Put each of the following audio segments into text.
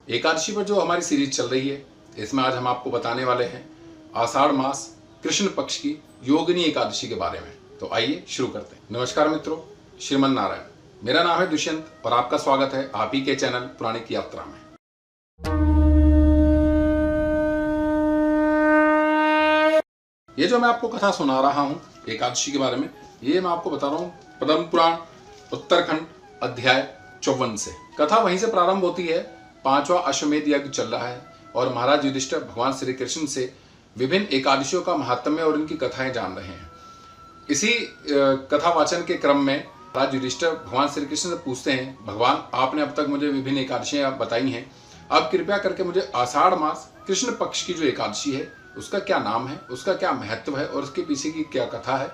एकादशी पर जो हमारी सीरीज चल रही है, इसमें आज हम आपको बताने वाले हैं आषाढ़ मास कृष्ण पक्ष की योगिनी एकादशी के बारे में। तो आइए शुरू करते हैं। नमस्कार मित्रों, श्रीमन नारायण। मेरा नाम है दुष्यंत और आपका स्वागत है आप ही के चैनल पुराणिक यात्रा में। ये जो मैं आपको कथा सुना रहा हूं एकादशी के बारे में, ये मैं आपको बता रहा हूं पद्म पुराण उत्तरखंड अध्याय 54 से। कथा वहीं से प्रारंभ होती है। 5वां अश्वमेध यज्ञ चल रहा है और महाराज युधिष्ठिर भगवान श्री कृष्ण से विभिन्न एकादशियों का महात्म्य और इनकी कथाएं जान रहे हैं। इसी कथा वाचन के क्रम में महाराज युधिष्ठिर भगवान श्री कृष्ण से पूछते हैं, भगवान आपने अब तक मुझे विभिन्न एकादशियां बताई हैं, अब कृपया करके मुझे आषाढ़ मास कृष्ण पक्ष की जो एकादशी है उसका क्या नाम है, उसका क्या महत्व है और उसके पीछे की क्या कथा है,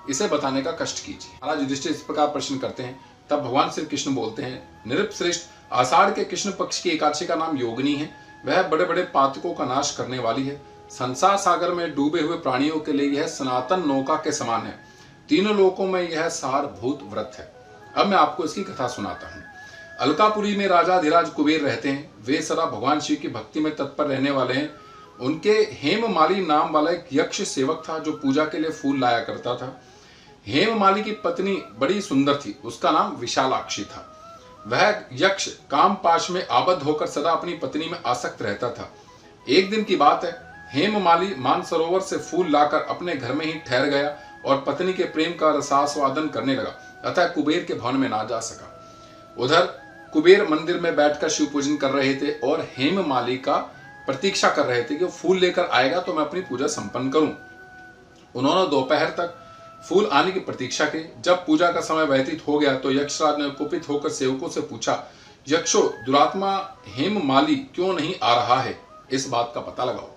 इसे बताने का कष्ट कीजिए। महाराज युधिष्ठिर इस प्रकार प्रश्न करते हैं। तब भगवान श्री कृष्ण बोलते हैं, नृपश्रेष्ठ, आषाढ़ के कृष्ण पक्ष की एकादशी का नाम योगिनी है। वह बड़े बड़े पातकों का नाश करने वाली है। संसार सागर में डूबे हुए प्राणियों के लिए यह सनातन नौका के समान है। तीनों लोकों में यह सारभूत व्रत है। अब मैं आपको इसकी कथा सुनाता हूँ। अलकापुरी में राजाधिराज कुबेर रहते हैं। वे सदा भगवान शिव की भक्ति में तत्पर रहने वाले हैं। उनके हेममाली नाम वाला एक यक्ष सेवक था जो पूजा के लिए फूल लाया करता था। हेममाली की पत्नी बड़ी सुंदर थी, उसका नाम विशालाक्षी था। वह यक्ष कामपाश में आबद्ध होकर सदा अपनी पत्नी में आसक्त रहता था। एक दिन की बात है, हेममाली मानसरोवर से फूल लाकर अपने घर में ही ठहर गया और पत्नी के प्रेम का रसास्वादन करने लगा, अतः कुबेर के भवन में ना जा सका। उधर कुबेर मंदिर में बैठकर शिव पूजन कर रहे थे और हेममाली का प्रतीक्षा कर रहे थे कि वो फूल लेकर आएगा तो मैं अपनी पूजा संपन्न करूं। उन्होंने दोपहर तक फूल आने की प्रतीक्षा की। जब पूजा का समय व्यतीत हो गया तो यक्षराज ने कुपित होकर सेवकों से पूछा, यक्षो, दुरात्मा हेममाली क्यों नहीं आ रहा है, इस बात का पता लगाओ।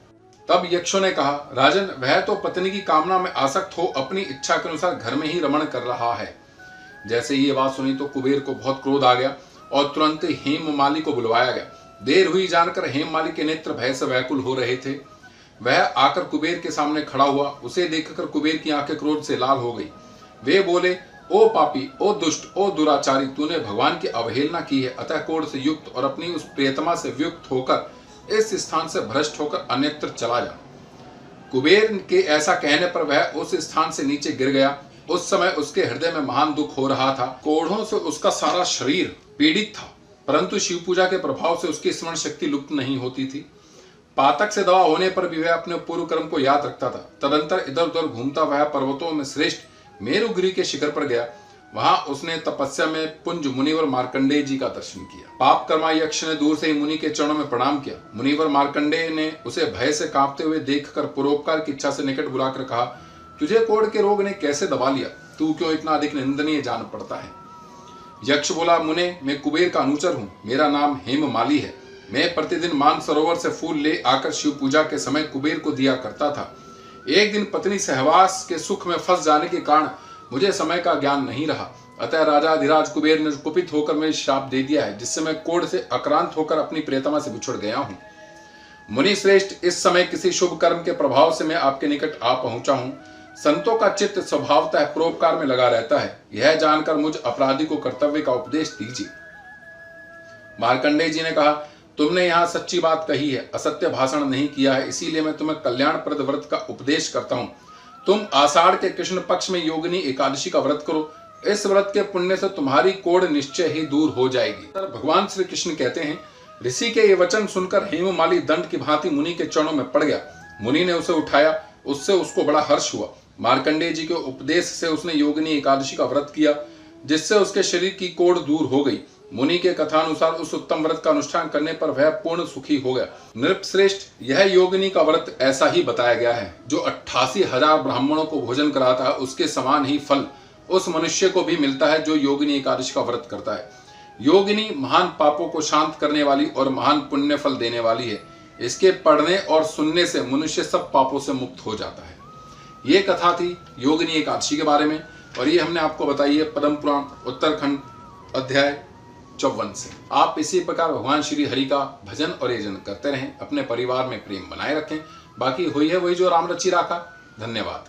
तब यक्षों ने कहा, राजन, वह तो पत्नी की कामना में आसक्त हो अपनी इच्छा के अनुसार घर में ही रमण कर रहा है। जैसे ये बात सुनी तो कुबेर को बहुत क्रोध आ गया और तुरंत हेममाली को बुलवाया गया। देर हुई जानकर हेममाली के नेत्र भय से व्याकुल हो रहे थे। वह आकर कुबेर के सामने खड़ा हुआ। उसे देखकर कुबेर की आंखें क्रोध से लाल हो गई। वे बोले, ओ पापी, ओ दुष्ट, ओ दुराचारी, तूने भगवान की अवहेलना की है, अतः क्रोध से युक्त और अपनी उस प्रियतमा से वियुक्त होकर इस स्थान से भ्रष्ट होकर अन्यत्र चला जा। कुबेर के ऐसा कहने पर वह उस स्थान से नीचे गिर गया। उस समय उसके हृदय में महान दुख हो रहा था। कोढ़ों से उसका सारा शरीर पीड़ित था, परंतु शिव पूजा के प्रभाव से उसकी स्मरण शक्ति लुप्त नहीं होती थी। पातक से दवा होने पर भी वह अपने पूर्व कर्म को याद रखता था। तदंतर इधर उधर घूमता वह पर्वतों में श्रेष्ठ मेरुगिरी के शिखर पर गया। वहां उसने तपस्या में पुंज मुनिवर मार्कंडेय जी का दर्शन किया। पाप कर्मा यक्ष ने दूर से ही मुनि के चरणों में प्रणाम किया। मुनिवर मार्कंडेय ने उसे भय से कांपते हुए देखकर परोपकार की इच्छा से निकट बुलाकर कहा, तुझे कोढ़ के रोग ने कैसे दबा लिया? तू क्यों इतना अधिक निंदनीय जान पड़ता है? यक्ष बोला, मुने, मैं कुबेर का अनुचर हूँ। मेरा नाम हेममाली है। मैं प्रतिदिन मानसरोवर से फूल ले आकर शिव पूजा के समय कुबेर को दिया करता था। एक दिन पत्नी सहवास के सुख में फंस जाने के कारण मुझे समय का ज्ञान नहीं रहा, अतः राजाधिराज कुबेर ने कुपित होकर मुझे श्राप दे दिया है, जिससे मैं कोढ़ से आक्रांत होकर अपनी प्रियतमा से बिछुड़ गया हूँ। मुनि श्रेष्ठ, इस समय किसी शुभ कर्म के प्रभाव से मैं आपके निकट आ पहुंचा हूँ। संतों का चित्त स्वभावतः परोपकार में लगा रहता है। यह जानकर मुझ अपराधी को कर्तव्य का उपदेश दीजिए। मार्कंडेय जी ने कहा, तुमने यहाँ सच्ची बात कही है, असत्य भाषण नहीं किया है, इसीलिए मैं तुम्हें कल्याणप्रद व्रत का उपदेश करता हूँ। तुम आषाढ़ के कृष्ण पक्ष में योगिनी एकादशी का व्रत करो। इस व्रत के पुण्य से तुम्हारी कोढ़ निश्चय ही दूर हो जाएगी। भगवान श्री कृष्ण कहते हैं, ऋषि के ये वचन सुनकर हेममाली दंड की भांति मुनि के चरणों में पड़ गया। मुनि ने उसे उठाया, उससे उसको बड़ा हर्ष हुआ। मार्कंडेय जी के उपदेश से उसने योगिनी एकादशी का व्रत किया, जिससे उसके शरीर की कोढ़ दूर हो गई। मुनि के कथानुसार उस उत्तम व्रत का अनुष्ठान करने पर वह पूर्ण सुखी हो गया। नृपश्रेष्ठ, यह योगिनी का व्रत ऐसा ही बताया गया है। जो 88,000 ब्राह्मणों को भोजन कराता है, उसके समान ही फल उस मनुष्य को भी मिलता है जो योगिनी एकादशी का व्रत करता है। योगिनी महान पापों को शांत करने वाली और महान पुण्य फल देने वाली है। इसके पढ़ने और सुनने से मनुष्य सब पापों से मुक्त हो जाता है। ये कथा थी योगिनी एकादशी के बारे में और ये हमने आपको बताई है पद्म पुराण उत्तरखंड अध्याय 54 से। आप इसी प्रकार भगवान श्री हरि का भजन और यजन करते रहें, अपने परिवार में प्रेम बनाए रखें। बाकी हुई है वही जो राम रचि राखा। धन्यवाद।